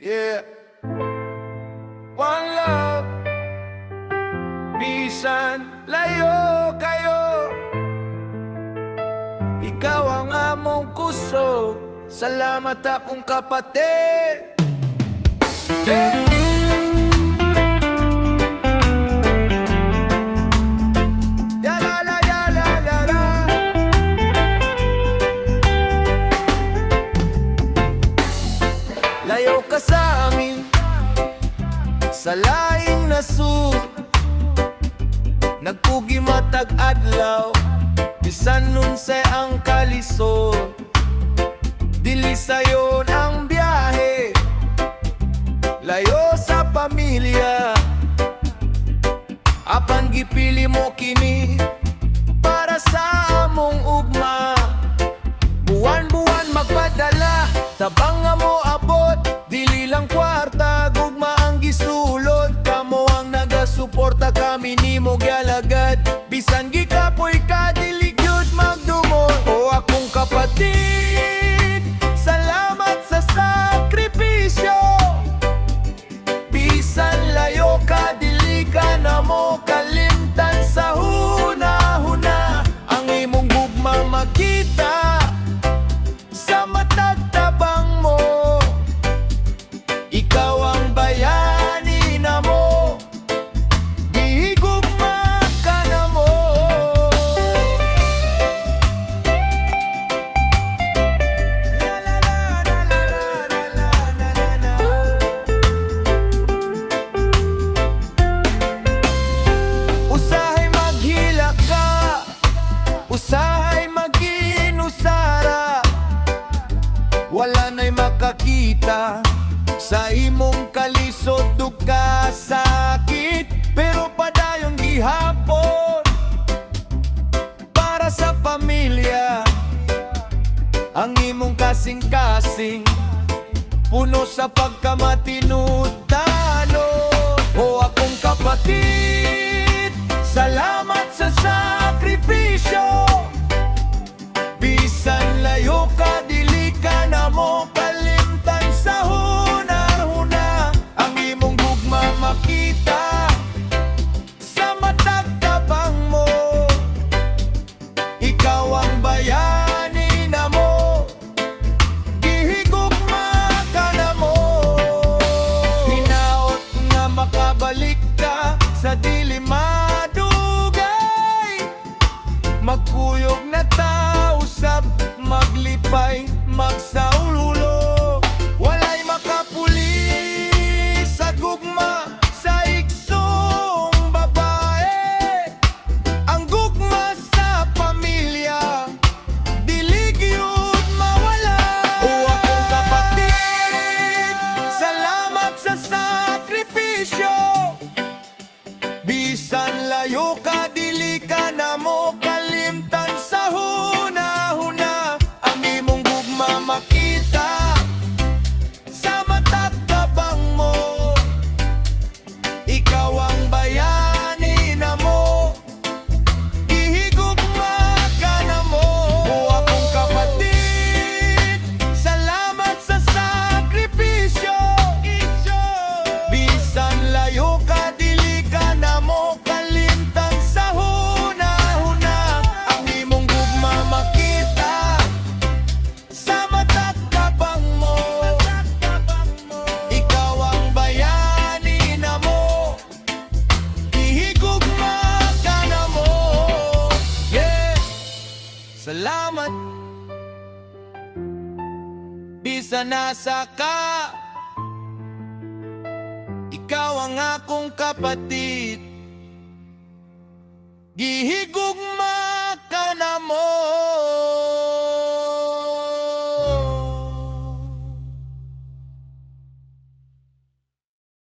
Yeah. One love. Bisan layo kayo, ikaw ang among kusog. Salamat akong kapatid. Yeah. Layo ka sa amin, sa laing nasud, nagpugi matag adlaw, bisan nunsay ang kalisod. Dili sayon ang biyahe, layo sa pamilya. Apan gipili mo kini para sa among ugma. Buwan-buwan magpadala, tabang nga mo abot. Dili lang kwarta, gugma ang gisulod. Kamo ang nagasuporta, kami nimo gyalagad. Bisan gikapoy ka, dili gyud magdumol. O akong kapatid, salamat sa sakripisyo. Bisan layo ka, dili ka na mo kalimtan sa huna-huna. Ang imong gugma makita sa matagtabang mo. Ikaw ang bayani na mo, gihigugma ka na mo. La la la la la la la la la la. Usahay maghila ka, usahay maginusara. Wala na'y makakita sa imong kalisod, duka, sakit. Pero padayong gihapon para sa pamilya. Ang imong kasing-kasing puno sa pagkamatinutano. O akong kapatid, salamat sa sakripisyo. Bisan layo ka, dili ka na mo kalimtan sa huna-huna. Ang imong gugma makita sa matagtabang mo. Ikaw ang bayani na mo, gihigugma ka na mo. Hinaot nga makabalik ka sa dili madugay. Magkuyog na ta, usab, maglipay, magsaululo. Walay makapuli sa gugma sa iksong babae. Ang gugma sa pamilya, dili gyud mawala. O akong kapatid, salamat sa sakripisyo. Bisan layo ka, dili ka na mo kalimtan sa huna-huna. Ang imong gugma makita sa matagtabang mo. Ikaw ang bayani na mo, gihigugma ka na mo. O akong kapatid, salamat sa sakripisyo. Bisan layo ka, dili ka na mo kalimtan sa huna-huna. Ang imong gugma makita sa matagtabang mo. Ikaw ang bayani na mo, gihigugma ka na mo. Yeah. Salamat. Bisan nasa ka, ikaw ang akong kapatid, gihigugma ka na mo.